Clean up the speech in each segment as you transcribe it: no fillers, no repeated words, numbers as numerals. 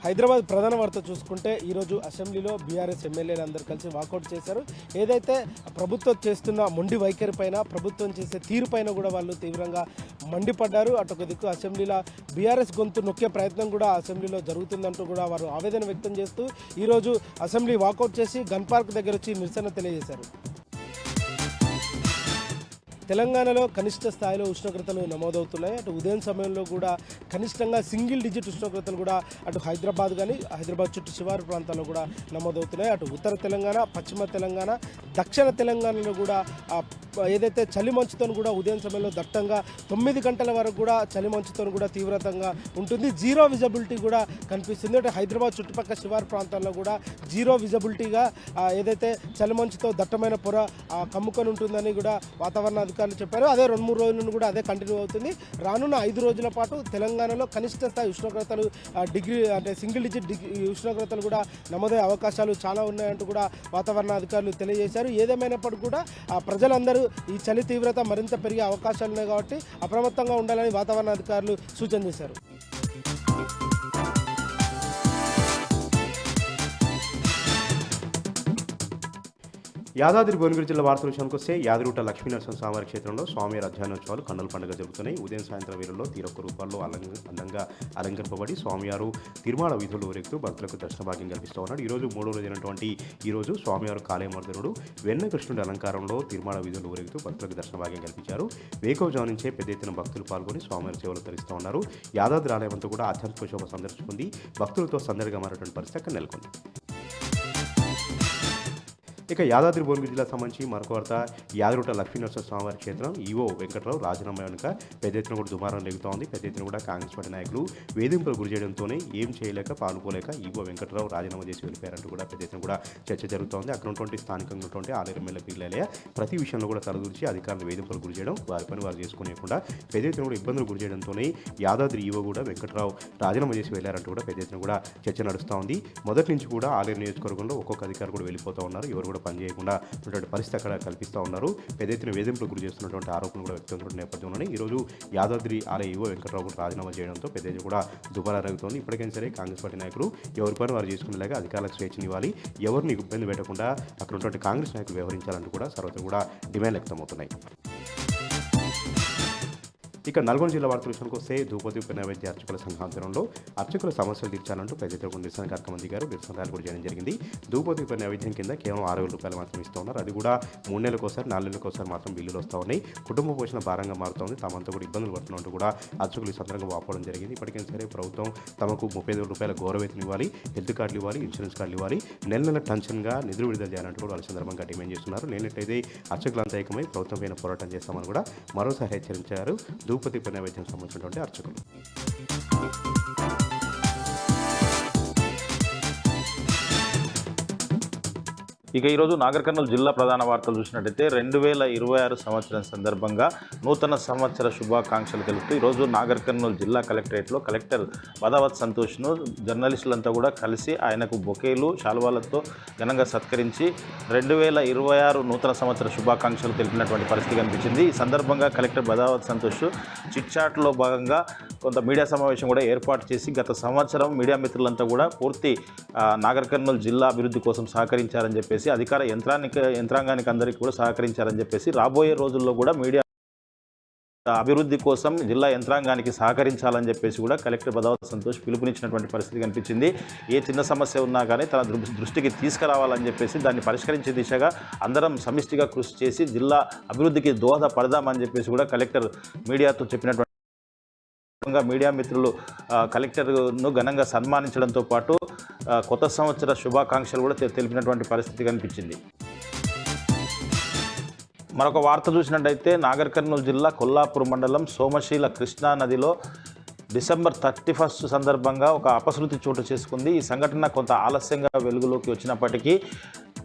హైదరాబాద్ ప్రధాన వార్త చూసుకుంటే ఈరోజు అసెంబ్లీలో బీఆర్ఎస్ ఎమ్మెల్యేలు అందరూ కలిసి వాకౌట్ చేశారు. ఏదైతే ప్రభుత్వం చేస్తున్న మొండి వైఖరి పైన, ప్రభుత్వం చేసే తీరు పైన కూడా వాళ్ళు తీవ్రంగా మండిపడ్డారు. అటొక దిక్కు అసెంబ్లీలో బీఆర్ఎస్ గొంతు నొక్కే ప్రయత్నం కూడా అసెంబ్లీలో జరుగుతుందంటూ కూడా వారు ఆవేదన వ్యక్తం చేస్తూ ఈరోజు అసెంబ్లీ వాకౌట్ చేసి గన్ పార్క్ దగ్గర వచ్చి నిరసన తెలియజేశారు. తెలంగాణలో కనిష్ట స్థాయిలో ఉష్ణోగ్రతలు నమోదవుతున్నాయి. అటు ఉదయం సమయంలో కూడా కనిష్టంగా సింగిల్ డిజిట్ ఉష్ణోగ్రతలు కూడా అటు హైదరాబాద్ కానీ హైదరాబాద్ చుట్టూ శివారు ప్రాంతాల్లో కూడా నమోదవుతున్నాయి. అటు ఉత్తర తెలంగాణ, పశ్చిమ తెలంగాణ, దక్షిణ తెలంగాణలో కూడా ఏదైతే చలి మంచుతో కూడా ఉదయం సమయంలో దట్టంగా 9 గంటల వరకు కూడా చలి మంచుతో కూడా తీవ్రతంగా ఉంటుంది. జీరో విజిబిలిటీ కూడా కనిపిస్తుంది. అంటే హైదరాబాద్ చుట్టుపక్కల శివారు ప్రాంతాల్లో కూడా జీరో విజిబిలిటీగా ఏదైతే చలి మంచుతో దట్టమైన పొర కమ్ముకొని ఉంటుందని కూడా వాతావరణ అధికారులు చెప్పారు. అదే 2-3 రోజుల నుండి కూడా అదే కంటిన్యూ అవుతుంది. రానున్న 5 రోజుల పాటు తెలంగాణలో కనిష్ట స్థాయి ఉష్ణోగ్రతలు సింగిల్ డిజిట్ ఉష్ణోగ్రతలు కూడా నమోదయ్యే అవకాశాలు చాలా ఉన్నాయంటూ కూడా వాతావరణ అధికారులు తెలియజేశారు. ఏదేమైనప్పటికీ కూడా ప్రజలందరూ ఈ చలి తీవ్రత మరింత పెరిగే అవకాశాలు ఉన్నాయి కాబట్టి అప్రమత్తంగా ఉండాలని వాతావరణ అధికారులు సూచన చేశారు. యాదాద్రి భువనగిరి జిల్లా వార్తల విషయానికి వస్తే యాదగిరిగుట్ట లక్ష్మీనరసింహస్వామి క్షేత్రంలో స్వామివారి అధ్యయనోత్సవాలు కన్నుల పండుగ జరుగుతున్నాయి. ఉదయం సాయంత్రం వేళల్లో తీరొక్క రూపాల్లో అందంగా అలంకరింపబడి స్వామివారు తిరుమల వీధులు ఊరేగుతూ భక్తులకు దర్శన భాగ్యం కల్పిస్తూ ఉన్నాడు. ఈరోజు 3వ రోజైనటువంటి ఈరోజు స్వామివారు కాళీయమర్దనుడు వెన్న కృష్ణుడి అలంకారంలో తిరుమల వీధులు ఊరేగుతూ భక్తులకు దర్శన భాగ్యం కల్పించారు. వేకోజాము నుంచే పెద్ద ఎత్తున భక్తులు పాల్గొని స్వామివారి సేవలు తరిస్తూ ఉన్నారు. యాదాద్రి ఆలయం అంతా కూడా ఆధ్యాత్మిక శోభ సందర్శించుకుంది. భక్తులతో సందడిగా మారినటువంటి పరిస్థితి అక్కడ నెలకొంది. ఇక యాదాద్రి భువనగిరి జిల్లా సంబంధించి మరొక వార్త, యాదగిరిగుట్ట లక్ష్మీనరసింహస్వామి క్షేత్రం ఈవో వెంకట్రావు రాజీనామా వెనుక పెద్ద ఎత్తున కూడా దుమారం రేగుతూ ఉంది. పెద్ద ఎత్తున కూడా కాంగ్రెస్ పార్టీ నాయకులు వేధింపులు గురి చేయడంతోనే ఏం చేయలేక పాల్గొలేక ఈవో వెంకట్రావు రాజీనామా చేసి వెళ్ళిపోయారంటూ కూడా పెద్ద ఎత్తున కూడా చర్చ జరుగుతోంది. అక్కడ ఉన్నటువంటి స్థానికంగా ఉన్నటువంటి ఆలేరు ఎమ్మెల్యే పిల్లలే ప్రతి విషయంలో కూడా తలదూర్చి అధికారులు వేధింపులు గురి చేయడం, వారి పని వారు చేసుకునేకుండా పెద్ద ఎత్తున కూడా ఇబ్బందులు గురి చేయడంతోనే యాదాద్రి ఈవో కూడా వెంకట్రావు రాజీనామా చేసి వెళ్ళారంటూ కూడా పెద్ద ఎత్తున కూడా చర్చ నడుస్తూ ఉంది. మొదటి నుంచి కూడా ఆలేరు నియోజకవర్గంలో ఒక్కొక్క అధికారులు కూడా వెళ్ళిపోతూ ఉన్నారు. ఎవరు కూడా పని చేయకుండా పరిస్థితి అక్కడ కల్పిస్తూ ఉన్నారు. పెద్ద ఎత్తున వేధింపులు గురి చేస్తున్నటువంటి ఆరోపణలు కూడా వ్యక్తం నేపథ్యంలోనే ఈరోజు యాదాద్రి ఆలయ ఈవో వెంకట్రావు కూడా రాజీనామా చేయడంతో పెద్ద ఎత్తున కూడా దుబారా జరుగుతోంది. ఇప్పటికైనా సరే కాంగ్రెస్ పార్టీ నాయకులు ఎవరి పని వారు చేసుకునేలాగా అధికారులకు స్వేచ్ఛనివ్వాలి, ఎవరిని ఇబ్బంది పెట్టకుండా అక్కడ ఉన్నటువంటి కాంగ్రెస్ నాయకులు వ్యవహరించాలంటూ కూడా సర్వత్రా కూడా డిమాండ్ వ్యక్తమవుతున్నాయి. ఇక నల్గొండ జిల్లా వార్తల విషయానికి వస్తే ధూపతి ఉప నైవేద్య అర్చకుల సంఘం ఆధ్వర్యంలో అర్చకుల సమస్యలు తీర్చాలంటూ పెద్ద ఎత్తున నిరసన కార్యక్రమం దిగారు. నిరసన ర్యాలీ కూడా చేయడం జరిగింది. ధూపతి ఉప నైవేద్యం కింద కేవలం 6,000 రూపాయలు మాత్రం ఇస్తూ ఉన్నారు. అది కూడా 3 నెలలకోసారి 4 నెలలకోసారి మాత్రం బిల్లులు వస్తూ ఉన్నాయి. కుటుంబ పోషణ భారంగా మారుతోంది. తమంతా కూడా ఇబ్బందులు పడుతున్నట్టు కూడా అర్చకులు ఈ సందర్భంగా వాపోవడం జరిగింది. ఇప్పటికైనా సరే ప్రభుత్వం తమకు 35,000 రూపాయల గౌరవేతనం ఇవ్వాలి, హెల్త్ కార్డులు ఇవ్వాలి, ఇన్సూరెన్స్ కార్డులు ఇవ్వాలి, నెల టెన్షన్గా నిధులు విడుదల చేయాలంటూ కూడా వాళ్ళ సందర్భంగా డిమాండ్ చేస్తున్నారు. లేనట్లయితే అర్చకులంతా ఏకమై ప్రభుత్వం పైన పోరాటం చేస్తామని కూడా మరోసారి హెచ్చరించారు ధూపతి ఉప నైవేద్యం సంబంధించినటువంటి అర్చకులు. ఇక ఈరోజు నాగర్ కర్నూలు జిల్లా ప్రధాన వార్తలు చూసినట్టయితే 2026 సంవత్సరం సందర్భంగా నూతన సంవత్సర శుభాకాంక్షలు తెలుపుతూ ఈరోజు నాగర్ కర్నూలు జిల్లా కలెక్టరేట్లో కలెక్టర్ బదావత్ సంతోష్ను జర్నలిస్టులంతా కూడా కలిసి ఆయనకు బొకేలు శాలువాలతో ఘనంగా సత్కరించి 2026 నూతన సంవత్సర శుభాకాంక్షలు తెలిపినటువంటి పరిస్థితి కనిపించింది. ఈ సందర్భంగా కలెక్టర్ బదావత్ సంతోష్ చిట్ చాట్లో భాగంగా కొంత మీడియా సమావేశం కూడా ఏర్పాటు చేసి గత సంవత్సరం మీడియా మిత్రులంతా కూడా పూర్తి నాగర్ కర్నూలు జిల్లా అభివృద్ధి కోసం సహకరించారని చెప్పేసి, అధికార యంత్రాంగానికి అందరికీ కూడా సహకరించారని చెప్పేసి, రాబోయే రోజుల్లో కూడా మీడియా అభివృద్ధి కోసం జిల్లా యంత్రాంగానికి సహకరించాలని చెప్పేసి కూడా కలెక్టర్ బదావత్ సంతోష్ పిలుపునిచ్చినటువంటి పరిస్థితి కనిపించింది. ఏ చిన్న సమస్య ఉన్నా కానీ తన దృష్టికి తీసుకురావాలని చెప్పేసి దాన్ని పరిష్కరించే దిశగా అందరం సమిష్టిగా కృషి చేసి జిల్లా అభివృద్ధికి దోహదపడదామని చెప్పేసి కూడా కలెక్టర్ మీడియాతో చెప్పినటువంటి మీడియా మిత్రులు కలెక్టర్ను ఘనంగా సన్మానించడంతో పాటు కొత్త సంవత్సర శుభాకాంక్షలు కూడా తెలిపినటువంటి పరిస్థితి కనిపించింది. మరొక వార్త చూసినట్టయితే నాగర్ కర్నూలు జిల్లా కొల్లాపూర్ మండలం సోమశీల కృష్ణా నదిలో డిసెంబర్ 31 సందర్భంగా ఒక అపశృతి చోటు చేసుకుంది. ఈ సంఘటన కొంత ఆలస్యంగా వెలుగులోకి వచ్చినప్పటికీ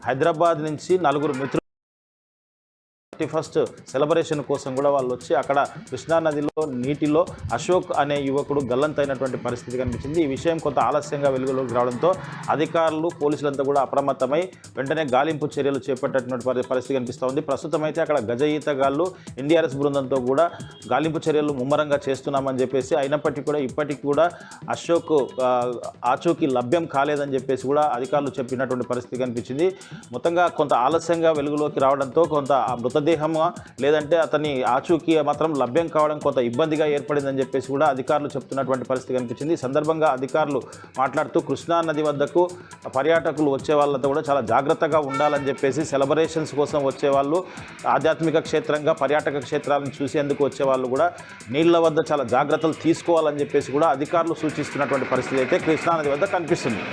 హైదరాబాద్ నుంచి 4 మిత్రులు 31st సెలబ్రేషన్ కోసం కూడా వాళ్ళు వచ్చి అక్కడ కృష్ణానదిలో నీటిలో అశోక్ అనే యువకుడు గల్లంతైనటువంటి పరిస్థితి కనిపించింది. ఈ విషయం కొంత ఆలస్యంగా వెలుగులోకి రావడంతో అధికారులు పోలీసులంతా కూడా అప్రమత్తమై వెంటనే గాలింపు చర్యలు చేపట్టినటువంటి పరిస్థితి కనిపిస్తూ ఉంది. ప్రస్తుతం అయితే అక్కడ గజ ఈతగాళ్ళు ఎన్డీఆర్ఎస్ బృందంతో కూడా గాలింపు చర్యలు ముమ్మరంగా చేస్తున్నామని చెప్పేసి, అయినప్పటికీ కూడా ఇప్పటికీ కూడా అశోక్ ఆచూకీ లభ్యం కాలేదని చెప్పేసి కూడా అధికారులు చెప్పినటువంటి పరిస్థితి కనిపించింది. మొత్తంగా కొంత ఆలస్యంగా వెలుగులోకి రావడంతో కొంత మృతదేహమా లేదంటే అతని ఆచూకీ మాత్రం లభ్యం కావడం కొంత ఇబ్బందిగా ఏర్పడిందని చెప్పేసి కూడా అధికారులు చెప్తున్నటువంటి పరిస్థితి కనిపించింది. ఈ సందర్భంగా అధికారులు మాట్లాడుతూ కృష్ణా నది వద్దకు పర్యాటకులు వచ్చే వాళ్ళతో కూడా చాలా జాగ్రత్తగా ఉండాలని చెప్పేసి, సెలబ్రేషన్స్ కోసం వచ్చేవాళ్ళు, ఆధ్యాత్మిక క్షేత్రంగా పర్యాటక క్షేత్రాలను చూసేందుకు వచ్చేవాళ్ళు కూడా నీళ్ల వద్ద చాలా జాగ్రత్తలు తీసుకోవాలని చెప్పేసి కూడా అధికారులు సూచిస్తున్నటువంటి పరిస్థితి అయితే కృష్ణా నది వద్ద కనిపిస్తుంది.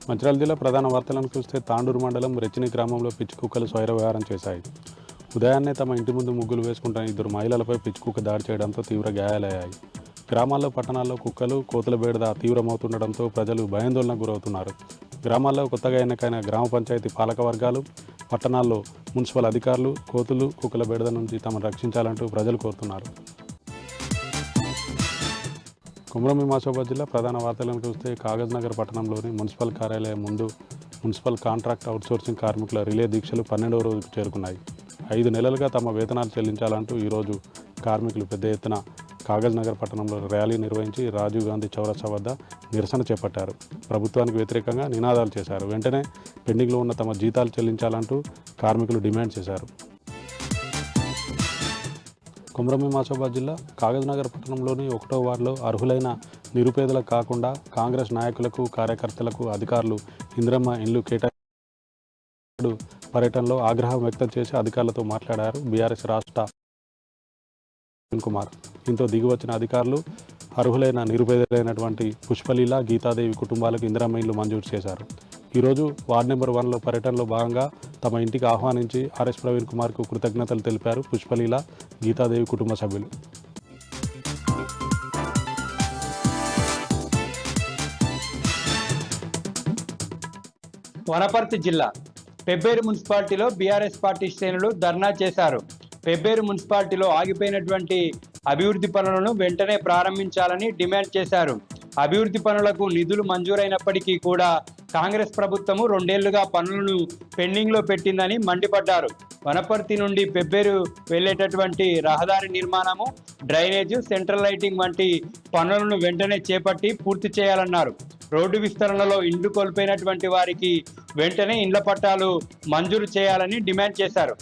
మంచిర్యాల జిల్లా ప్రధాన వార్తలను చూస్తే తాండూరు మండలం రెచ్చిని గ్రామంలో పిచ్చి కుక్కలు స్వైర వ్యవహారం చేశాయి. ఉదయాన్నే తమ ఇంటి ముందు ముగ్గులు వేసుకుంటున్న 2 మహిళలపై పిచ్చి కుక్క దాడి చేయడంతో తీవ్ర గాయాలయ్యాయి. గ్రామాల్లో పట్టణాల్లో కుక్కలు కోతుల బేడద తీవ్రమవుతుండటంతో ప్రజలు భయాందోళనకు గురవుతున్నారు. గ్రామాల్లో కొత్తగా ఎన్నికైన గ్రామ పంచాయతీ పాలక వర్గాలు, పట్టణాల్లో మున్సిపల్ అధికారులు కోతులు కుక్కల బేడద నుంచి తమను రక్షించాలంటూ ప్రజలు కోరుతున్నారు. కుమ్రం మాసోబాద్ జిల్లా ప్రధాన వార్తలను చూస్తే కాగజ్ నగర్ పట్టణంలోని మున్సిపల్ కార్యాలయం ముందు మున్సిపల్ కాంట్రాక్ట్ అవుట్సోర్సింగ్ కార్మికుల రిలే దీక్షలు 12వ రోజుకు చేరుకున్నాయి. 5 నెలలుగా తమ వేతనాలు చెల్లించాలంటూ ఈరోజు కార్మికులు పెద్ద ఎత్తున కాగజ్ నగర్ పట్టణంలో ర్యాలీ నిర్వహించి రాజీవ్ గాంధీ చౌరస్తా వద్ద నిరసన చేపట్టారు. ప్రభుత్వానికి వ్యతిరేకంగా నినాదాలు చేశారు. వెంటనే పెండింగ్లో ఉన్న తమ జీతాలు చెల్లించాలంటూ కార్మికులు డిమాండ్ చేశారు. కుమ్రం మాసోబాద్ జిల్లా కాగజ్ నగర్ పట్టణంలోని 1వ వార్డులో అర్హులైన నిరుపేదలకు కాకుండా కాంగ్రెస్ నాయకులకు, కార్యకర్తలకు అధికారులు ఇందిరమ్మ ఇండ్లు కేటాయించారు. పర్యటనలో ఆగ్రహం వ్యక్తం చేసి అధికారులతో మాట్లాడారు బీఆర్ఎస్ రాష్ట్ర కుమార్. దీంతో దిగివచ్చిన అధికారులు అర్హులైన నిరుపేదలైనటువంటి పుష్పలీల, గీతాదేవి కుటుంబాలకు ఇందిరమ్మ ఇండ్లు మంజూరు చేశారు. ఈరోజు వార్డు నెంబర్ 1లో పర్యటనలో భాగంగా తమ ఇంటికి ఆహ్వానించి ఆర్ఎస్ ప్రవీణ్ కుమార్కు కృతజ్ఞతలు తెలిపారు పుష్పలీల, గీతాదేవి కుటుంబ సభ్యులు. వనపర్తి జిల్లా పెబ్బేరు మున్సిపాలిటీలో బీఆర్ఎస్ పార్టీ శ్రేణులు ధర్నా చేశారు. పెబ్బేరు మున్సిపాలిటీలో ఆగిపోయినటువంటి అభివృద్ధి పనులను వెంటనే ప్రారంభించాలని డిమాండ్ చేశారు. అభివృద్ధి పనులకు నిధులు మంజూరైనప్పటికీ కూడా కాంగ్రెస్ ప్రభుత్వము 2 ఏళ్లుగా పనులను పెండింగ్లో పెట్టిందని మండిపడ్డారు. వనపర్తి నుండి పెబ్బేరు వెళ్లేటటువంటి రహదారి నిర్మాణము, డ్రైనేజు, సెంట్రల్ లైటింగ్ వంటి పనులను వెంటనే చేపట్టి పూర్తి చేయాలన్నారు. రోడ్డు విస్తరణలో ఇండ్లు కోల్పోయినటువంటి వారికి వెంటనే ఇండ్ల పట్టాలు మంజూరు చేయాలని డిమాండ్ చేశారు.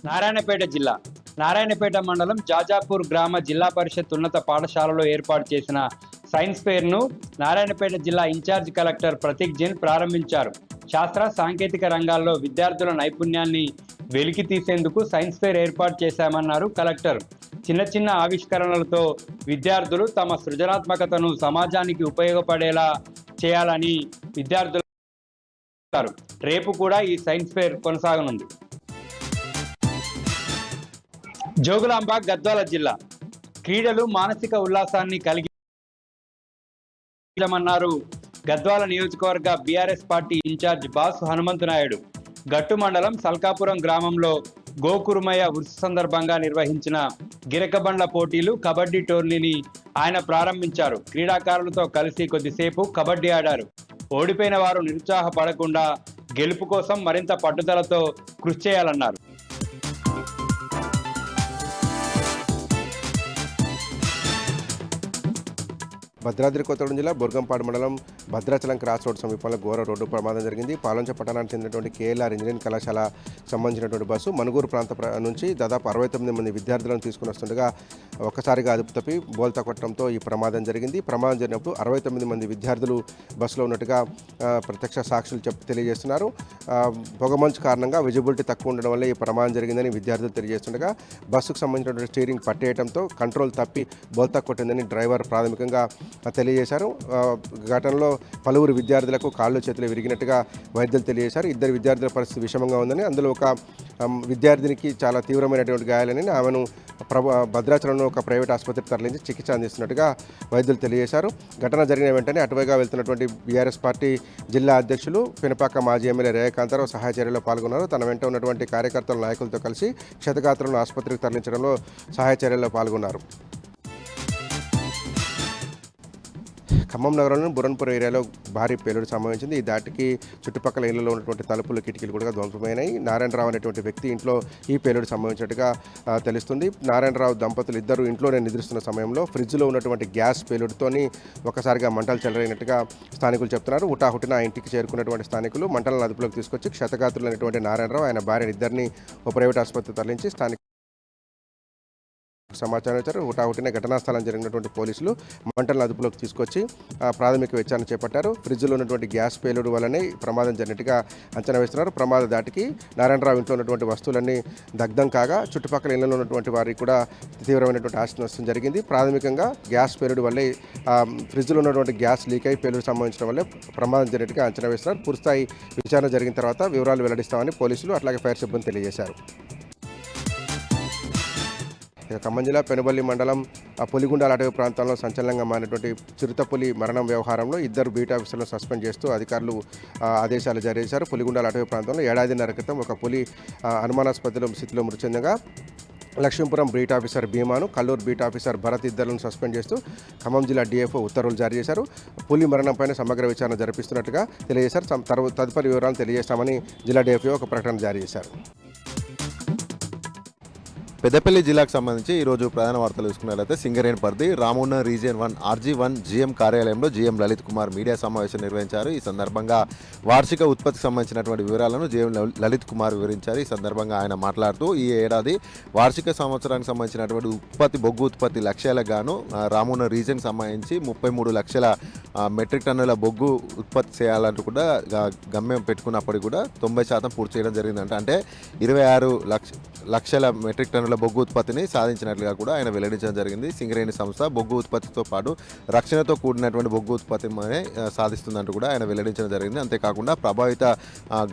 నారాయణపేట జిల్లా నారాయణపేట మండలం జాజాపూర్ గ్రామ జిల్లా పరిషత్ ఉన్నత పాఠశాలలో ఏర్పాటు చేసిన సైన్స్ ఫెయిర్ను నారాయణపేట జిల్లా ఇన్ఛార్జ్ కలెక్టర్ ప్రతీక్ జైన్ ప్రారంభించారు. శాస్త్ర సాంకేతిక రంగాల్లో విద్యార్థుల నైపుణ్యాన్ని వెలికి తీసేందుకు సైన్స్ ఫెయిర్ ఏర్పాటు చేశామన్నారు కలెక్టర్. చిన్న చిన్న ఆవిష్కరణలతో విద్యార్థులు తమ సృజనాత్మకతను సమాజానికి ఉపయోగపడేలా చేయాలని విద్యార్థులు. రేపు కూడా ఈ సైన్స్ ఫెయిర్ కొనసాగనుంది. జోగులాంబ గద్వాల జిల్లా క్రీడలు మానసిక ఉల్లాసాన్ని కలిగిమన్నారు గద్వాల నియోజకవర్గ BRS party incharge boss Hanumanthanaidu. గట్టు మండలం సల్కాపురం గ్రామంలో గోకురుమయ్య ఉరుసు సందర్భంగా నిర్వహించిన గిరకబండ్ల పోటీలు, కబడ్డీ టోర్నీని ఆయన ప్రారంభించారు. క్రీడాకారులతో కలిసి కొద్దిసేపు కబడ్డీ ఆడారు. ఓడిపోయిన వారు నిరుత్సాహపడకుండా గెలుపు కోసం మరింత పట్టుదలతో కృషి చేయాలన్నారు. భద్రాద్రి కొత్తగూడెం జిల్లా బుర్గంపాడు మండలం భద్రాచలం క్రాస్ రోడ్ సమీపంలో ఘోర రోడ్డు ప్రమాదం జరిగింది. పాలంచ పట్టణానికి చెందినటువంటి కేఎల్ఆర్ ఇంజనీరింగ్ కళాశాల సంబంధించినటువంటి బస్సు మనుగూరు ప్రాంత నుంచి దాదాపు 69 మంది విద్యార్థులను తీసుకుని వస్తుండగా ఒక్కసారిగా అదుపు తప్పి బోల్తా కొట్టడంతో ఈ ప్రమాదం జరిగింది. ప్రమాదం జరిగినప్పుడు 69 మంది విద్యార్థులు బస్సులో ఉన్నట్టుగా ప్రత్యక్ష సాక్షులు తెలియజేస్తున్నారు. పొగమంచు కారణంగా విజిబిలిటీ తక్కువ ఉండడం వల్ల ఈ ప్రమాదం జరిగిందని విద్యార్థులు తెలియజేస్తుండగా బస్సుకు సంబంధించినటువంటి స్టీరింగ్ పట్టేయడంతో కంట్రోల్ తప్పి బోల్తా కొట్టిందని డ్రైవర్ ప్రాథమికంగా తెలియజేశారు. ఘటనలో పలువురు విద్యార్థులకు కాళ్ళు చేతులు విరిగినట్టుగా వైద్యులు తెలియజేశారు. ఇద్దరు విద్యార్థుల పరిస్థితి విషమంగా ఉందని, అందులో ఒక విద్యార్థినికి చాలా తీవ్రమైనటువంటి గాయాలని ఆమెను భద్రాచలంలో ఒక ప్రైవేట్ ఆసుపత్రికి తరలించి చికిత్స అందిస్తున్నట్టుగా వైద్యులు తెలియజేశారు. ఘటన జరిగిన వెంటనే అటువైగా వెళ్తున్నటువంటి బీఆర్ఎస్ పార్టీ జిల్లా అధ్యక్షులు పినపాక మాజీ ఎమ్మెల్యే రేఖాంతరావు సహాయ చర్యలో పాల్గొన్నారు. తన వెంట ఉన్నటువంటి కార్యకర్తల నాయకులతో కలిసి క్షతగాత్రులను ఆసుపత్రికి తరలించడంలో సహాయ చర్యల్లో పాల్గొన్నారు. ఖమ్మం నగరంలోని బురన్పూర్ ఏరియాలో భారీ పేలుడు సంభవించింది. ఈ దాటికి చుట్టుపక్కల ఇళ్లలో ఉన్నటువంటి తలుపులు కిటికీలు కూడా ధ్వంసమైనాయి. నారాయణరావు అనేటువంటి వ్యక్తి ఇంట్లో ఈ పేలుడు సంభవించినట్టుగా తెలుస్తుంది. నారాయణరావు దంపతులు ఇద్దరు ఇంట్లోనే నిద్రిస్తున్న సమయంలో ఫ్రిడ్జ్లో ఉన్నటువంటి గ్యాస్ పేలుడుతోని ఒకసారిగా మంటలు చెలరైనట్టుగా స్థానికులు చెప్తున్నారు. హుటాహుటిన ఆ ఇంటికి చేరుకున్నటువంటి స్థానికులు మంటలను అదుపులోకి తీసుకొచ్చి క్షతగాత్రులైనటువంటి నారాయణరావు ఆయన భార్య ఇద్దరిని ఒక ప్రైవేట్ ఆసుపత్రికి తరలించి స్థానిక సమాచారం ఇచ్చారు. హుటాహుటిన ఘటనా స్థలం జరిగినటువంటి పోలీసులు మంటలను అదుపులోకి తీసుకొచ్చి ప్రాథమిక విచారణ చేపట్టారు. ఫ్రిడ్జ్లో ఉన్నటువంటి గ్యాస్ పేలుడు వల్లనే ప్రమాదం జరిగినట్టుగా అంచనా వేస్తున్నారు. ప్రమాద దాటికి నారాయణరావు ఇంట్లో ఉన్నటువంటి వస్తువులన్నీ దగ్ధం కాగా చుట్టుపక్కల ఇళ్లలో ఉన్నటువంటి వారికి కూడా తీవ్రమైనటువంటి ఆస్తి నష్టం జరిగింది. ప్రాథమికంగా గ్యాస్ పేలుడు వల్లే ఫ్రిడ్జ్లో ఉన్నటువంటి గ్యాస్ లీక్ అయి పేలుడు సంభవించడం వల్లే ప్రమాదం జరిగినట్టుగా అంచనా వేస్తున్నారు. పూర్తిస్థాయి విచారణ జరిగిన తర్వాత వివరాలు వెల్లడిస్తామని పోలీసులు అట్లాగే ఫైర్ సిబ్బంది తెలియజేశారు. ఖమ్మం జిల్లా పెనుబల్లి మండలం పులిగుండాల అటవీ ప్రాంతంలో సంచలనంగా మారినటువంటి చిరుతపులి మరణం వ్యవహారంలో ఇద్దరు బీట్ ఆఫీసర్లను సస్పెండ్ చేస్తూ అధికారులు ఆదేశాలు జారీ చేశారు. పులిగుండాల అటవీ ప్రాంతంలో ఏడాదిన్నర క్రితం ఒక పులి అనుమానాస్పద స్థితిలో మృతి చెందగా లక్ష్మీపురం బీట్ ఆఫీసర్ భీమాను, కల్లూరు బీట్ ఆఫీసర్ భరత్ ఇద్దరులను సస్పెండ్ చేస్తూ ఖమ్మం జిల్లా డిఎఫ్ఓ ఉత్తర్వులు జారీ చేశారు. పులి మరణంపైన సమగ్ర విచారణ జరిపిస్తున్నట్టుగా తెలియజేశారు. తదుపరి వివరాలు తెలియజేస్తామని జిల్లా డిఎఫ్ఓ ఒక ప్రకటన జారీ చేశారు. పెద్దపల్లి జిల్లాకు సంబంధించి ఈరోజు ప్రధాన వార్తలు చూసుకున్నట్లయితే సింగరేణి పరిధి రామన్న రీజియన్ 1 RG1 GM కార్యాలయంలో GM లలిత్ కుమార్ మీడియా సమావేశం నిర్వహించారు. ఈ సందర్భంగా వార్షిక ఉత్పత్తికి సంబంధించినటువంటి వివరాలను GM లలిత్ కుమార్ వివరించారు. ఈ సందర్భంగా ఆయన మాట్లాడుతూ ఈ ఏడాది వార్షిక సంవత్సరానికి సంబంధించినటువంటి బొగ్గు ఉత్పత్తి లక్ష్యాలకు గాను రామన్న రీజియన్కి సంబంధించి 33 లక్షల మెట్రిక్ టన్నుల బొగ్గు ఉత్పత్తి చేయాలంటూ కూడా గమ్యం పెట్టుకున్నప్పటికీ కూడా 90% పూర్తి చేయడం జరిగిందంట. అంటే 26 లక్షల మెట్రిక్ టన్నుల బొగ్గు ఉత్పత్తిని సాధించినట్లుగా కూడా ఆయన వెల్లడించడం జరిగింది. సింగరేణి సంస్థ బొగ్గు ఉత్పత్తితో పాటు రక్షణతో కూడినటువంటి బొగ్గు ఉత్పత్తిని సాధిస్తుందంటూ కూడా ఆయన వెల్లడించడం జరిగింది. అంతేకాకుండా ప్రభావిత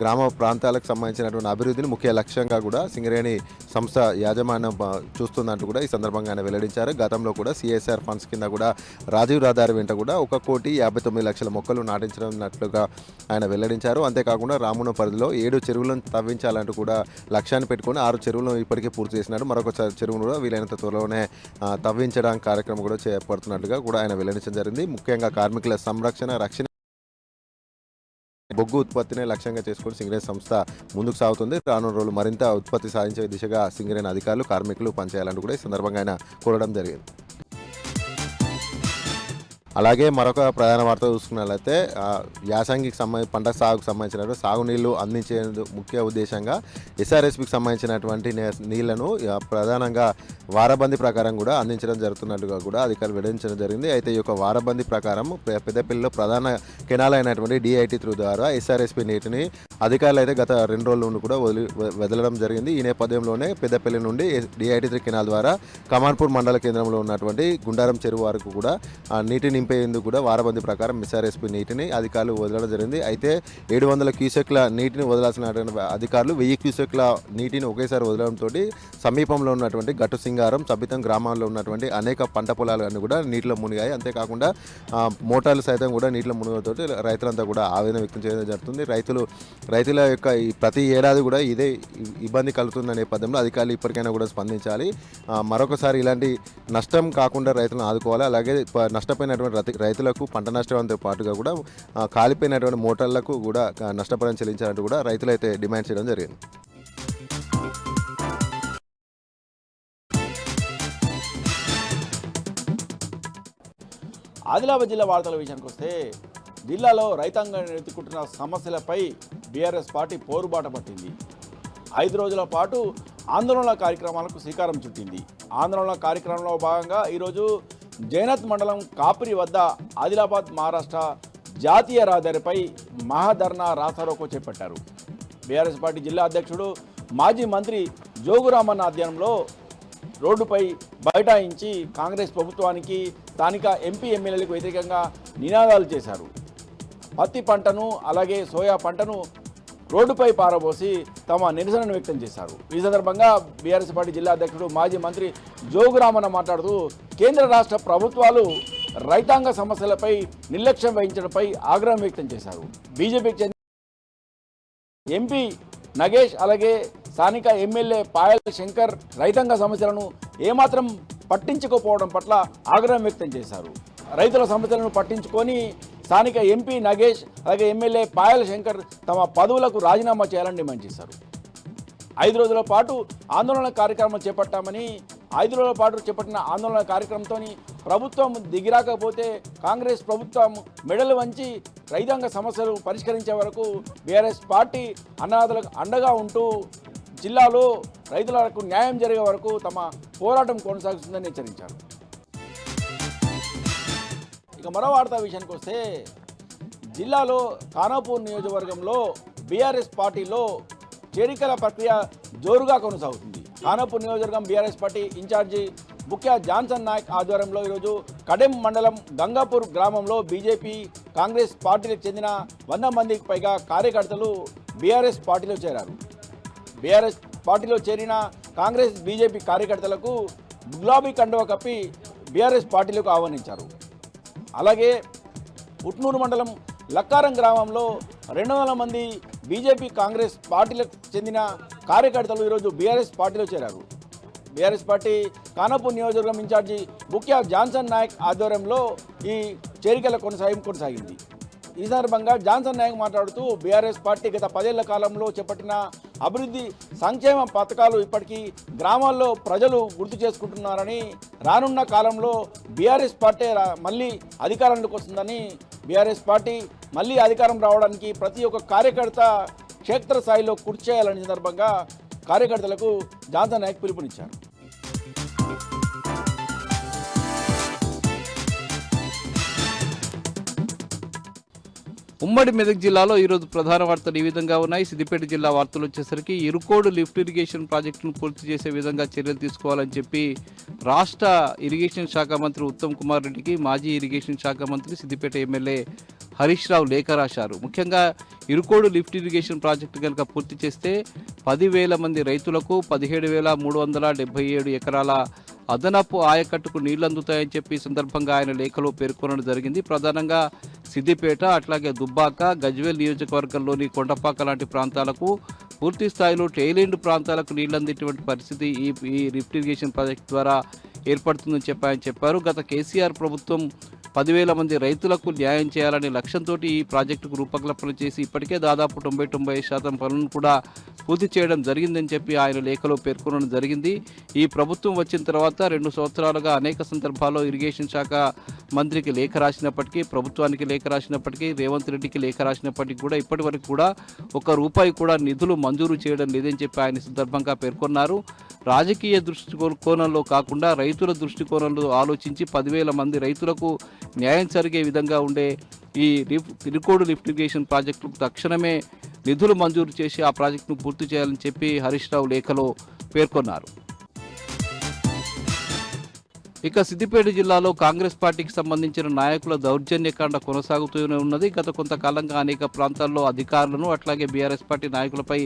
గ్రామ ప్రాంతాలకు సంబంధించినటువంటి అభివృద్ధిని ముఖ్య లక్ష్యంగా కూడా సింగరేణి సంస్థ యాజమాన్యం చూస్తుందంటూ కూడా ఈ సందర్భంగా ఆయన వెల్లడించారు. గతంలో కూడా CSR ఫండ్స్ కింద కూడా రాజీవ్ రహదారి వెంట కూడా 1,59,00,000 మొక్కలు నాటించినట్లుగా ఆయన వెల్లడించారు. అంతేకాకుండా రామన్న పరిధిలో 7 చెరువులను తవ్వించాలంటూ కూడా లక్ష్యాన్ని పెట్టుకుని 6 చెరువులను ఇప్పటికే పూర్తి చేసినాడు. మరొక చెరువును కూడా వీలైనంత త్వరలోనే తవ్వించడానికి కార్యక్రమం కూడా చేపడుతున్నట్టుగా కూడా ఆయన వెల్లడించడం జరిగింది. ముఖ్యంగా కార్మికుల రక్షణ బొగ్గు ఉత్పత్తిని లక్ష్యంగా చేసుకుని సింగరేణి సంస్థ ముందుకు సాగుతుంది. రానున్న రోజులు మరింత ఉత్పత్తి సాధించే దిశగా సింగరేణి అధికారులు కార్మికులు పనిచేయాలంటూ కూడా ఈ సందర్భంగా ఆయన కోరడం జరిగింది. అలాగే మరొక ప్రధాన వార్త చూసుకున్నట్లయితే యాసంగికి పంట సాగుకు సంబంధించినటువంటి సాగునీళ్లు అందించేందుకు ముఖ్య ఉద్దేశంగా SRSPకి సంబంధించినటువంటి నీళ్లను ప్రధానంగా వారబందీ ప్రకారం కూడా అందించడం జరుగుతున్నట్టుగా కూడా అధికారులు వెల్లడించడం జరిగింది. అయితే ఈ యొక్క వారబందీ ప్రకారం పెద్దపల్లిలో ప్రధాన కెనాల్ అయినటువంటి DIT3 ద్వారా SRSP నీటిని అధికారులు అయితే గత 2 రోజుల నుండి కూడా వదలడం జరిగింది. ఈ నేపథ్యంలోనే పెద్దపల్లి నుండి DIT3 కెనాల్ ద్వారా కమాన్పూర్ మండల కేంద్రంలో ఉన్నటువంటి గుండారం చెరువు వరకు కూడా నీటిని నింపేందుకు కూడా వారబందీ ప్రకారం SRSP నీటిని అధికారులు వదలడం జరిగింది. అయితే 700 క్యూసెక్ల నీటిని వదలాల్సిన అధికారులు 1000 క్యూసెక్ల నీటిని ఒకేసారి వదలడంతో సమీపంలో ఉన్నటువంటి గట్టు సింగారం సబితం గ్రామాల్లో ఉన్నటువంటి అనేక పంట పొలాలు అన్నీ కూడా నీటిలో మునిగాయి. అంతేకాకుండా మోటార్లు సైతం కూడా నీటిలో మునిగడంతో రైతులంతా కూడా ఆవేదన వ్యక్తం చేయడం జరుగుతుంది. రైతుల యొక్క ప్రతి ఏడాది కూడా ఇదే ఇబ్బంది కలుగుతున్న నేపథ్యంలో అధికారులు ఇప్పటికైనా కూడా స్పందించాలి. మరొకసారి ఇలాంటి నష్టం కాకుండా రైతులను ఆదుకోవాలి. అలాగే నష్టపోయినటువంటి రైతులకు పంట నష్టంతో పాటుగా కూడా కాలిపోయినటువంటి మోటార్లకు కూడా నష్టపరిహారం చెల్లించాలంటూ కూడా రైతులైతే డిమాండ్ చేయడం జరిగింది. ఆదిలాబాద్ జిల్లా వార్తల విషయానికి వస్తే జిల్లాలో రైతాంగం ఎదుర్కొంటున్న సమస్యలపై బీఆర్ఎస్ పార్టీ పోరుబాట పట్టింది. 5 రోజుల పాటు ఆందోళన కార్యక్రమాలకు శ్రీకారం చుట్టింది. ఆందోళన కార్యక్రమంలో భాగంగా ఈరోజు జైనత్ మండలం కాపిరి వద్ద ఆదిలాబాద్ మహారాష్ట్ర జాతీయ రహదారిపై మహాధర్నా రాస్తారోకో చేపట్టారు. బీఆర్ఎస్ పార్టీ జిల్లా అధ్యక్షుడు మాజీ మంత్రి జోగురామన్న ఆధ్వర్యంలో రోడ్డుపై బైఠాయించి కాంగ్రెస్ ప్రభుత్వానికి స్థానిక ఎంపీ ఎమ్మెల్యేలకు వ్యతిరేకంగా నినాదాలు చేశారు. పత్తి పంటను అలాగే సోయా పంటను రోడ్డుపై పారబోసి తమ నిరసనను వ్యక్తం చేశారు. ఈ సందర్భంగా బీఆర్ఎస్ పార్టీ జిల్లా అధ్యక్షుడు మాజీ మంత్రి జోగురామన్న మాట్లాడుతూ కేంద్ర రాష్ట్ర ప్రభుత్వాలు రైతాంగ సమస్యలపై నిర్లక్ష్యం వహించడంపై ఆగ్రహం వ్యక్తం చేశారు. బీజేపీకి చెందిన ఎంపీ నగేష్ అలాగే స్థానిక ఎమ్మెల్యే పాయల్ శంకర్ రైతాంగ సమస్యలను ఏమాత్రం పట్టించుకోకపోవడం పట్ల ఆగ్రహం వ్యక్తం చేశారు. రైతుల సమస్యలను పట్టించుకొని స్థానిక ఎంపీ నగేష్ అలాగే ఎమ్మెల్యే పాయల్ శంకర్ తమ పదవులకు రాజీనామా చేయాలని డిమాండ్ చేశారు. 5 రోజుల పాటు ఆందోళన కార్యక్రమం చేపట్టామని 5 రోజుల పాటు చేపట్టిన ఆందోళన కార్యక్రమంతో ప్రభుత్వం దిగిరాకపోతే కాంగ్రెస్ ప్రభుత్వం మెడలు వంచి రైతాంగ సమస్యలు పరిష్కరించే వరకు బీఆర్ఎస్ పార్టీ అనాథలకు అండగా ఉంటూ జిల్లాలో రైతులకు న్యాయం జరిగే వరకు తమ పోరాటం కొనసాగుతుందని హెచ్చరించారు. ఇక మరో వార్తా విషయానికి వస్తే జిల్లాలో ఖానాపూర్ నియోజకవర్గంలో బీఆర్ఎస్ పార్టీలో చేరికల ప్రక్రియ జోరుగా కొనసాగుతుంది. ఖానాపూర్ నియోజకవర్గం బీఆర్ఎస్ పార్టీ ఇన్ఛార్జి ముఖ్య జాన్సన్ నాయక్ ఆధ్వర్యంలో ఈరోజు కడెం మండలం గంగాపూర్ గ్రామంలో బీజేపీ కాంగ్రెస్ పార్టీలకు చెందిన 100 మందికి పైగా కార్యకర్తలు బీఆర్ఎస్ పార్టీలో చేరారు. బీఆర్ఎస్ పార్టీలో చేరిన కాంగ్రెస్ బీజేపీ కార్యకర్తలకు గులాబీ కండువా కప్పి బీఆర్ఎస్ పార్టీలకు ఆహ్వానించారు. అలాగే ఉట్నూరు మండలం లక్కారం గ్రామంలో 200 మంది బీజేపీ కాంగ్రెస్ పార్టీలకు చెందిన కార్యకర్తలు ఈరోజు బీఆర్ఎస్ పార్టీలో చేరారు. బీఆర్ఎస్ పార్టీ ఖానాపూర్ నియోజకవర్గం ఇన్ఛార్జి ముఖ్య జాన్సన్ నాయక్ ఆధ్వర్యంలో ఈ చేరికల కొనసాగింది. ఈ సందర్భంగా జాన్సన్ నాయక్ మాట్లాడుతూ బీఆర్ఎస్ పార్టీ గత 10 ఏళ్ల కాలంలో చేపట్టిన అభివృద్ధి సంక్షేమ పథకాలు ఇప్పటికీ గ్రామాల్లో ప్రజలు గుర్తు చేసుకుంటున్నారని, రానున్న కాలంలో బీఆర్ఎస్ పార్టీ మళ్ళీ అధికారంలోకి వస్తుందని, బీఆర్ఎస్ పార్టీ మళ్ళీ అధికారం రావడానికి ప్రతి ఒక్క కార్యకర్త క్షేత్రస్థాయిలో కృషి చేయాలనే సందర్భంగా కార్యకర్తలకు జాన్సన్ నాయక్ పిలుపునిచ్చారు. ఉమ్మడి మెదక్ జిల్లాలో ఈరోజు ప్రధాన వార్తలు ఈ విధంగా ఉన్నాయి. సిద్దిపేట జిల్లా వార్తలు వచ్చేసరికి ఇరుకోడు లిఫ్ట్ ఇరిగేషన్ ప్రాజెక్టును పూర్తి చేసే విధంగా చర్యలు తీసుకోవాలని చెప్పి రాష్ట్ర ఇరిగేషన్ శాఖ మంత్రి ఉత్తమ్ కుమార్ రెడ్డికి మాజీ ఇరిగేషన్ శాఖ మంత్రి సిద్దిపేట ఎమ్మెల్యే హరీష్ రావు లేఖ రాశారు. ముఖ్యంగా ఇరుకోడు లిఫ్ట్ ఇరిగేషన్ ప్రాజెక్టు కనుక పూర్తి చేస్తే 10,000 మంది రైతులకు 17,377 ఎకరాల అదనపు ఆయకట్టుకు నీళ్లు అందుతాయని చెప్పి సందర్భంగా ఆయన లేఖలో పేర్కొనడం జరిగింది. ప్రధానంగా సిద్దిపేట అట్లాగే దుబ్బాక గజ్వేల్ నియోజకవర్గంలోని కొండపాక లాంటి ప్రాంతాలకు పూర్తి స్థాయిలో టైలెండ్ ప్రాంతాలకు నీళ్లు అందేటువంటి పరిస్థితి ఈ లిఫ్ట్ ఇరిగేషన్ ప్రాజెక్టు ద్వారా ఏర్పడుతుందని చెప్పి ఆయన చెప్పారు. గత కేసీఆర్ ప్రభుత్వం 10,000 మంది రైతులకు న్యాయం చేయాలనే లక్ష్యంతో ఈ ప్రాజెక్టుకు రూపకల్పన చేసి ఇప్పటికే దాదాపు 90-95% పనులను కూడా పూర్తి చేయడం జరిగిందని చెప్పి ఆయన లేఖలో పేర్కొనడం జరిగింది. ఈ ప్రభుత్వం వచ్చిన తర్వాత 2 సంవత్సరాలుగా అనేక సందర్భాల్లో ఇరిగేషన్ శాఖ మంత్రికి లేఖ రాసినప్పటికీ, ప్రభుత్వానికి లేఖ రాసినప్పటికీ, రేవంత్ రెడ్డికి లేఖ రాసినప్పటికీ కూడా ఇప్పటి వరకు కూడా ₹1 కూడా నిధులు మంజూరు చేయడం లేదని చెప్పి ఆయన సందర్భంగా పేర్కొన్నారు. రాజకీయ దృష్టికోణంలో కాకుండా రైతుల దృష్టికోణంలో ఆలోచించి 10,000 మంది రైతులకు న్యాయం జరిగే విధంగా ఉండే ఈ ఇరుకోడు లిఫ్ట్ ఇరిగేషన్ ప్రాజెక్టుకు తక్షణమే నిధులు మంజూరు చేసి ఆ ప్రాజెక్టును పూర్తి చేయాలని చెప్పి హరీష్ రావు లేఖలో పేర్కొన్నారు. ఇక సిద్దిపేట జిల్లాలో కాంగ్రెస్ పార్టీకి సంబంధించిన నాయకుల దౌర్జన్యకాండ కొనసాగుతూనే ఉన్నది. గత కొంతకాలంగా అనేక ప్రాంతాల్లో అధికారులను అట్లాగే బీఆర్ఎస్ పార్టీ నాయకులపై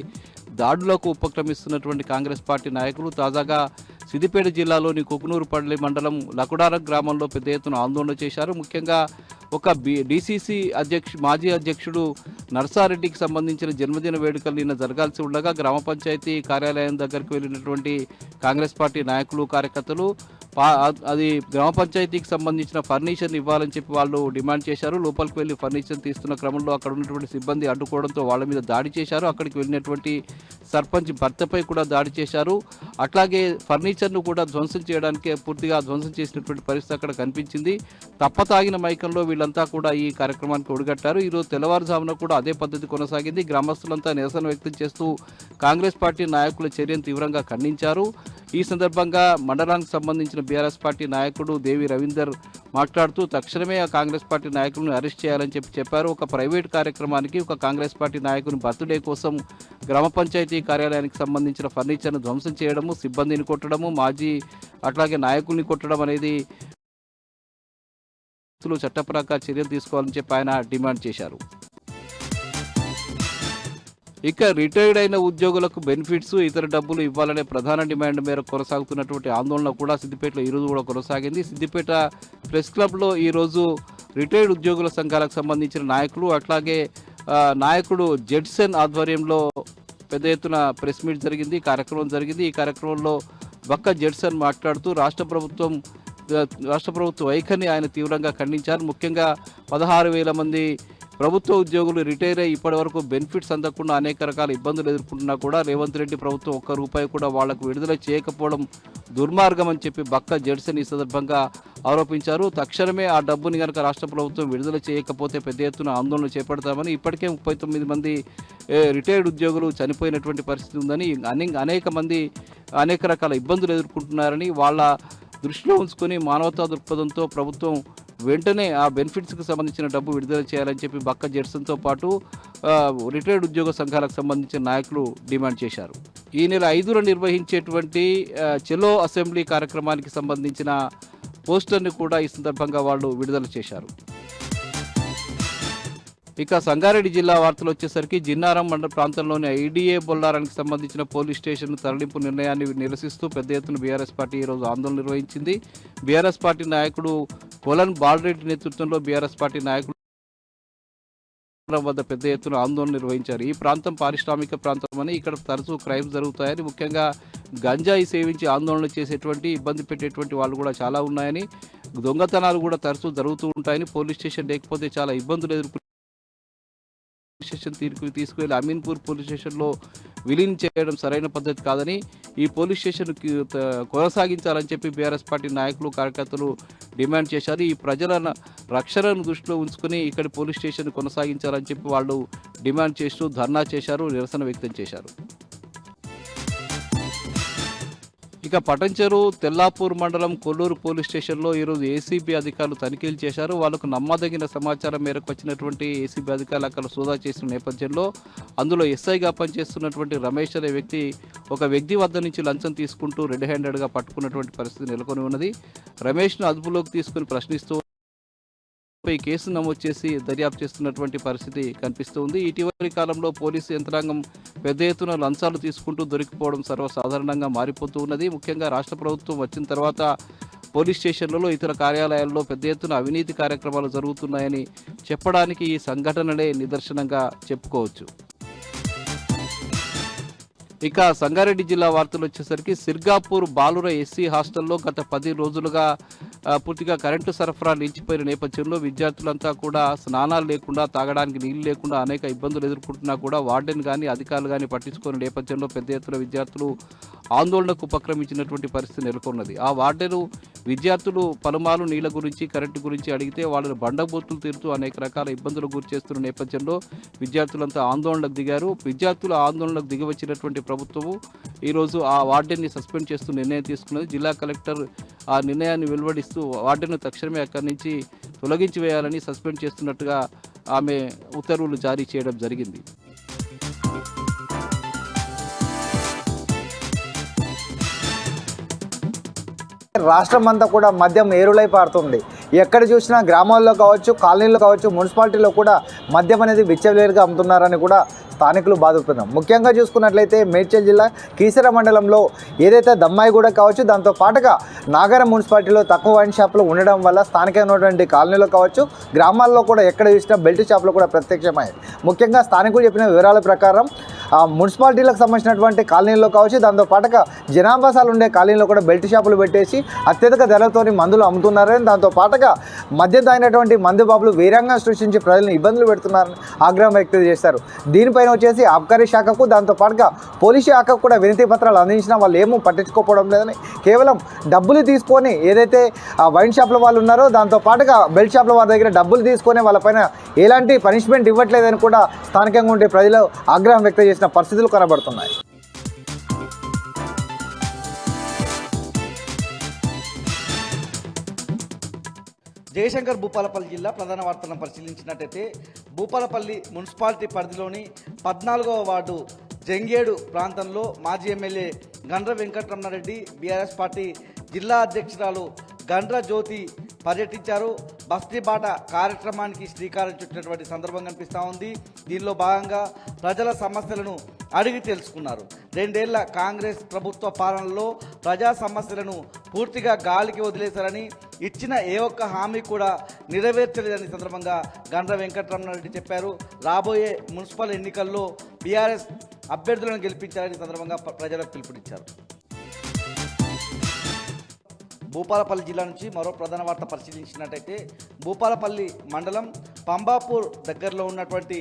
దాడులకు ఉపక్రమిస్తున్నటువంటి కాంగ్రెస్ పార్టీ నాయకులు తాజాగా సిద్దిపేట జిల్లాలోని కుకునూరుపల్లి మండలం లకుడారం గ్రామంలో పెద్ద ఎత్తున ఆందోళన చేశారు. ముఖ్యంగా ఒక డీసీసీ మాజీ అధ్యక్షుడు నర్సారెడ్డికి సంబంధించిన జన్మదిన వేడుకలు నిన్న జరగాల్సి ఉండగా గ్రామ పంచాయతీ కార్యాలయం దగ్గరికి వెళ్ళినటువంటి కాంగ్రెస్ పార్టీ నాయకులు కార్యకర్తలు అది గ్రామ పంచాయతీకి సంబంధించిన ఫర్నిచర్ని ఇవ్వాలని చెప్పి వాళ్ళు డిమాండ్ చేశారు. లోపలికి వెళ్ళి ఫర్నిచర్ తీస్తున్న క్రమంలో అక్కడ ఉన్నటువంటి సిబ్బంది అడ్డుకోవడంతో వాళ్ళ మీద దాడి చేశారు. అక్కడికి వెళ్ళినటువంటి సర్పంచ్ భర్తపై కూడా దాడి చేశారు. అట్లాగే ఫర్నిచర్ను కూడా ధ్వంసం చేయడానికి పూర్తిగా ధ్వంసం చేసినటువంటి పరిస్థితి అక్కడ కనిపించింది. తప్పతాగిన మైకంలో వీళ్ళంతా కూడా ఈ కార్యక్రమానికి ఒడిగట్టారు. ఈరోజు తెల్లవారుజామున కూడా అదే పద్ధతి కొనసాగింది. గ్రామస్తులంతా నిరసన వ్యక్తం చేస్తూ కాంగ్రెస్ పార్టీ నాయకుల చర్యను తీవ్రంగా ఖండించారు. ఈ సందర్భంగా మండలానికి సంబంధించిన బీఆర్ఎస్ పార్టీ నాయకుడు దేవి రవీందర్ మాట్లాడుతూ తక్షణమే ఆ కాంగ్రెస్ పార్టీ నాయకులను అరెస్ట్ చేయాలని చెప్పారు. ఒక ప్రైవేట్ కార్యక్రమానికి ఒక కాంగ్రెస్ పార్టీ నాయకుని బర్త్డే కోసం గ్రామ పంచాయతీ కార్యాలయానికి సంబంధించిన ఫర్నిచర్ను ధ్వంసం చేయడము, సిబ్బందిని కొట్టడము, మాజీ అట్లాగే నాయకుల్ని కొట్టడం అనేది చట్టపరంగా చర్యలు తీసుకోవాలని చెప్పి ఆయన డిమాండ్ చేశారు. ఇక రిటైర్డ్ అయిన ఉద్యోగులకు బెనిఫిట్స్, ఇతర డబ్బులు ఇవ్వాలనే ప్రధాన డిమాండ్ మేరకు కొనసాగుతున్నటువంటి ఆందోళన కూడా సిద్దిపేటలో ఈరోజు కూడా కొనసాగింది. సిద్దిపేట ప్రెస్ క్లబ్లో ఈరోజు రిటైర్డ్ ఉద్యోగుల సంఘాలకు సంబంధించిన నాయకులు అట్లాగే నాయకుడు జెడ్సన్ ఆధ్వర్యంలో పెద్ద ఎత్తున ప్రెస్ మీట్ జరిగింది, కార్యక్రమం జరిగింది. ఈ కార్యక్రమంలో బక్క జెడ్సన్ మాట్లాడుతూ రాష్ట్ర ప్రభుత్వ వైఖరిని ఆయన తీవ్రంగా ఖండించారు. ముఖ్యంగా 16,000 మంది ప్రభుత్వ ఉద్యోగులు రిటైర్ అయ్యి ఇప్పటివరకు బెనిఫిట్స్ అందకుండా అనేక రకాల ఇబ్బందులు ఎదుర్కొంటున్నా కూడా రేవంత్ రెడ్డి ప్రభుత్వం ఒక్క రూపాయి కూడా వాళ్లకు విడుదల చేయకపోవడం దుర్మార్గం అని చెప్పి బక్క జెడ్సన్ ఈ సందర్భంగా ఆరోపించారు. తక్షణమే ఆ డబ్బుని కనుక రాష్ట్ర ప్రభుత్వం విడుదల చేయకపోతే పెద్ద ఎత్తున ఆందోళన చేపడతామని, ఇప్పటికే 39 మంది రిటైర్డ్ ఉద్యోగులు చనిపోయినటువంటి పరిస్థితి ఉందని, అనేక మంది అనేక రకాల ఇబ్బందులు ఎదుర్కొంటున్నారని వాళ్ళ దృష్టిలో ఉంచుకొని మానవతా దృక్పథంతో ప్రభుత్వం వెంటనే ఆ బెనిఫిట్స్కి సంబంధించిన డబ్బు విడుదల చేయాలని చెప్పి బక్క జెడ్సన్తో పాటు రిటైర్డ్ ఉద్యోగ సంఘాలకు సంబంధించిన నాయకులు డిమాండ్ చేశారు. ఈ నెల 5న నిర్వహించేటువంటి చెలో అసెంబ్లీ కార్యక్రమానికి సంబంధించిన పోస్టర్ని కూడా ఈ సందర్భంగా వాళ్ళు విడుదల చేశారు. ఇక సంగారెడ్డి జిల్లా వార్తలు వచ్చేసరికి జిన్నారం మండల ప్రాంతంలోని ఐడిఏ బొల్లారానికి సంబంధించిన పోలీస్ స్టేషన్ తరలింపు నిర్ణయాన్ని నిరసిస్తూ పెద్ద ఎత్తున బీఆర్ఎస్ పార్టీ ఈరోజు ఆందోళన నిర్వహించింది. బీఆర్ఎస్ పార్టీ నాయకుడు కొలన్ బాలరెడ్డి నేతృత్వంలో బీఆర్ఎస్ పార్టీ నాయకులు వద్ద పెద్ద ఎత్తున ఆందోళన నిర్వహించారు. ఈ ప్రాంతం పారిశ్రామిక ప్రాంతం అని, ఇక్కడ తరచూ క్రైమ్స్ జరుగుతాయని, ముఖ్యంగా గంజాయి సేవించి ఆందోళన చేసేటువంటి ఇబ్బంది పెట్టేటువంటి వాళ్ళు కూడా చాలా ఉన్నాయని, దొంగతనాలు కూడా తరచూ జరుగుతూ ఉంటాయని, పోలీస్ స్టేషన్ లేకపోతే చాలా ఇబ్బందులు ఎదుర్కొంటారు. స్టేషన్ తీసుకువెళ్ళి అమీన్పూర్ పోలీస్ స్టేషన్లో విలీనం చేయడం సరైన పద్ధతి కాదని, ఈ పోలీస్ స్టేషన్ కొనసాగించాలని చెప్పి బీఆర్ఎస్ పార్టీ నాయకులు కార్యకర్తలు డిమాండ్ చేశారు. ఈ ప్రజల రక్షణను దృష్టిలో ఉంచుకుని ఇక్కడి పోలీస్ స్టేషన్ కొనసాగించాలని చెప్పి వాళ్ళు డిమాండ్ చేస్తూ ధర్నా చేశారు, నిరసన వ్యక్తం చేశారు. ఇక పటంచెరు తెల్లాపూర్ మండలం కొల్లూరు పోలీస్ స్టేషన్లో ఈరోజు ఏసీబీ అధికారులు తనిఖీలు చేశారు. వాళ్ళకు నమ్మదగిన సమాచారం మేరకు వచ్చినటువంటి ఏసీబీ అధికారులు అక్కడ సోదా చేసిన నేపథ్యంలో అందులో ఎస్ఐగా పనిచేస్తున్నటువంటి రమేష్ అనే వ్యక్తి ఒక వ్యక్తి వద్ద నుంచి లంచం తీసుకుంటూ రెడ్ హ్యాండెడ్గా పట్టుకున్నటువంటి పరిస్థితి నెలకొని ఉన్నది. రమేష్ను అదుపులోకి తీసుకుని ప్రశ్నిస్తూ పై కేసు నమోదు చేసి దర్యాప్తు చేస్తున్నటువంటి పరిస్థితి కనిపిస్తుంది. ఇటీవలి కాలంలో పోలీసు యంత్రాంగం పెద్ద ఎత్తున లంచాలు తీసుకుంటూ దొరికిపోవడం సర్వసాధారణంగా మారిపోతూ ఉన్నది. ముఖ్యంగా రాష్ట్ర ప్రభుత్వం వచ్చిన తర్వాత పోలీస్ స్టేషన్లలో ఇతర కార్యాలయాల్లో పెద్ద ఎత్తున అవినీతి కార్యక్రమాలు జరుగుతున్నాయని చెప్పడానికి ఈ సంఘటనలే నిదర్శనంగా చెప్పుకోవచ్చు. ఇక సంగారెడ్డి జిల్లా వార్తలు వచ్చేసరికి సిర్గాపూర్ బాలుర ఎస్సీ హాస్టల్లో గత 10 రోజులుగా పూర్తిగా కరెంటు సరఫరా నిలిచిపోయిన నేపథ్యంలో విద్యార్థులంతా కూడా స్నానాలు లేకుండా, తాగడానికి నీళ్లు లేకుండా అనేక ఇబ్బందులు ఎదుర్కొంటున్నా కూడా వార్డెన్ కానీ అధికారులు కానీ పట్టించుకునే నేపథ్యంలో పెద్ద ఎత్తున విద్యార్థులు ఆందోళనకు ఉపక్రమించినటువంటి పరిస్థితి నెలకొన్నది. ఆ వార్డెను విద్యార్థులు పలుమార్లు నీళ్ల గురించి, కరెంటు గురించి అడిగితే వాళ్ళని బండబూతులు తీరుతూ అనేక రకాల ఇబ్బందులు గురి చేస్తున్న నేపథ్యంలో విద్యార్థులంతా ఆందోళనకు దిగారు. విద్యార్థుల ఆందోళనకు దిగివచ్చినటువంటి ప్రభుత్వము ఈరోజు ఆ వార్డెన్ని సస్పెండ్ చేస్తూ నిర్ణయం తీసుకున్నది. జిల్లా కలెక్టర్ ఆ నిర్ణయాన్ని వెలువడిస్తూ వార్డెన్ను తక్షణమే అక్కడి నుంచి తొలగించి వేయాలని సస్పెండ్ చేస్తున్నట్టుగా ఆమె ఉత్తర్వులు జారీ చేయడం జరిగింది. రాష్ట్రం అంతా కూడా మద్యం ఏరులై పారుతుంది. ఎక్కడ చూసినా గ్రామాల్లో కావచ్చు, కాలనీల్లో కావచ్చు, మున్సిపాలిటీలో కూడా మద్యం అనేది విచ్చలవిడిగా అమ్ముతున్నారని కూడా స్థానికులు బాధపడుతున్నాం. ముఖ్యంగా చూసుకున్నట్లయితే మేడ్చల్ జిల్లా కీసర మండలంలో ఏదైతే దమ్మాయిగూడ కావచ్చు, దాంతో పాటుగా నాగరం మున్సిపాలిటీలో తక్కువ వైన్ షాపులు ఉండడం వల్ల స్థానికమైనటువంటి కాలనీలో కావచ్చు, గ్రామాల్లో కూడా ఎక్కడ చూసినా బెల్ట్ షాపులు కూడా ప్రత్యక్షమయ్యాయి. ముఖ్యంగా స్థానికులు చెప్పిన వివరాల ప్రకారం మున్సిపాలిటీలకు సంబంధించినటువంటి కాలనీల్లో కావచ్చు, దాంతో పాటుగా జనాభాసాలు ఉండే కాలనీలో కూడా బెల్ట్ షాపులు పెట్టేసి అత్యధిక ధరలతోని మందులు అమ్ముతున్నారని, దాంతో పాటుగా మద్యం తాగినటువంటి మందు బాబులు వీరంగా సృష్టించి ప్రజలను ఇబ్బందులు పెడుతున్నారని ఆగ్రహం వ్యక్తం చేశారు. దీనిపైన వచ్చేసి ఆబ్కారీ శాఖకు, దాంతో పాటుగా పోలీస్ శాఖకు కూడా వినతి పత్రాలు అందించినా వాళ్ళు ఏమో పట్టించుకోవడం లేదని, కేవలం డబ్బులు తీసుకొని ఏదైతే వైన్ షాపుల వాళ్ళు ఉన్నారో, దాంతో పాటుగా బెల్ట్ షాపుల వారి దగ్గర డబ్బులు తీసుకొని వాళ్ళపైన ఎలాంటి పనిష్మెంట్ ఇవ్వట్లేదని కూడా స్థానికంగా ఉండే ప్రజలు ఆగ్రహం వ్యక్తం చేసిన పరిస్థితులు కనబడుతున్నాయి. జయశంకర్ భూపాలపల్లి జిల్లా ప్రధాన వార్తలను పరిశీలించినట్టయితే భూపాలపల్లి మున్సిపాలిటీ పరిధిలోని 14వ వార్డు జంగేడు ప్రాంతంలో మాజీ MLA Gandra Venkataramana Reddy BRS party జిల్లా అధ్యక్షురాలు గండ్ర జ్యోతి పర్యటించారు. బస్తీ బాట కార్యక్రమానికి శ్రీకారం చుట్టినటువంటి సందర్భం కనిపిస్తూ ఉంది. దీనిలో భాగంగా ప్రజల సమస్యలను అడిగి తెలుసుకున్నారు. 2 ఏళ్ల కాంగ్రెస్ ప్రభుత్వ పాలనలో ప్రజా సమస్యలను పూర్తిగా గాలికి వదిలేశారని, ఇచ్చిన ఏ ఒక్క హామీ కూడా నెరవేర్చలేదని సందర్భంగా గండ్ర వెంకటరమణారెడ్డి చెప్పారు. రాబోయే మున్సిపల్ ఎన్నికల్లో బీఆర్ఎస్ అభ్యర్థులను గెలిపించాలని సందర్భంగా ప్రజలకు పిలుపునిచ్చారు. భూపాలపల్లి జిల్లా నుంచి మరో ప్రధాన వార్త పరిశీలించినట్టయితే భూపాలపల్లి మండలం పంబాపూర్ దగ్గరలో ఉన్నటువంటి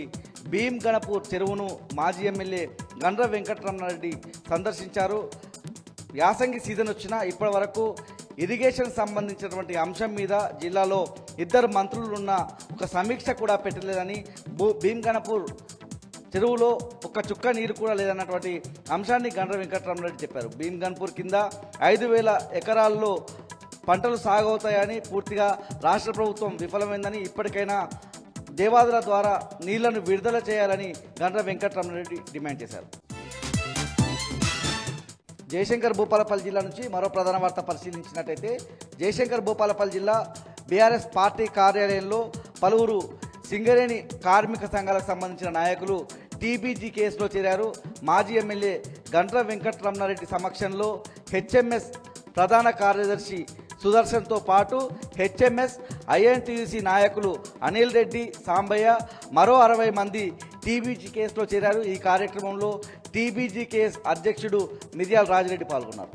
భీమ్గణపూర్ చెరువును మాజీ ఎమ్మెల్యే గండ్ర వెంకటరమణారెడ్డి సందర్శించారు. యాసంగి సీజన్ వచ్చినా ఇప్పటి వరకు ఇరిగేషన్ సంబంధించినటువంటి అంశం మీద జిల్లాలో 2 మంత్రులు ఉన్న ఒక సమీక్ష కూడా పెట్టలేదని, భీమ్గణపూర్ చెరువులో ఒక చుక్క నీరు కూడా లేదన్నటువంటి అంశాన్ని గండ్ర వెంకటరమణారెడ్డి చెప్పారు. భీమ్గన్పూర్ కింద 5,000 ఎకరాల్లో పంటలు సాగవుతాయని, పూర్తిగా రాష్ట్ర ప్రభుత్వం విఫలమైందని, ఇప్పటికైనా దేవాదుల ద్వారా నీళ్లను విడుదల చేయాలని గండ్ర వెంకటరమణారెడ్డి డిమాండ్ చేశారు. జయశంకర్ భూపాలపల్లి జిల్లా నుంచి మరో ప్రధాన వార్త పరిశీలించినట్టయితే జయశంకర్ భూపాలపల్లి జిల్లా బీఆర్ఎస్ పార్టీ కార్యాలయంలో పలువురు సింగరేణి కార్మిక సంఘాలకు సంబంధించిన నాయకులు టీబీజీ కేసులో చేరారు. మాజీ ఎమ్మెల్యే గండ్ర వెంకటరమణారెడ్డి సమక్షంలో హెచ్ఎంఎస్ ప్రధాన కార్యదర్శి సుదర్శన్తో పాటు హెచ్ఎంఎస్ ఐఎన్టీయూసీ నాయకులు అనిల్ రెడ్డి, సాంబయ్య, మరో 60 మంది టీబీజీ కేసులో చేరారు. ఈ కార్యక్రమంలో టీబీజీ కేసు అధ్యక్షుడు మిర్యాల రాజిరెడ్డి పాల్గొన్నారు.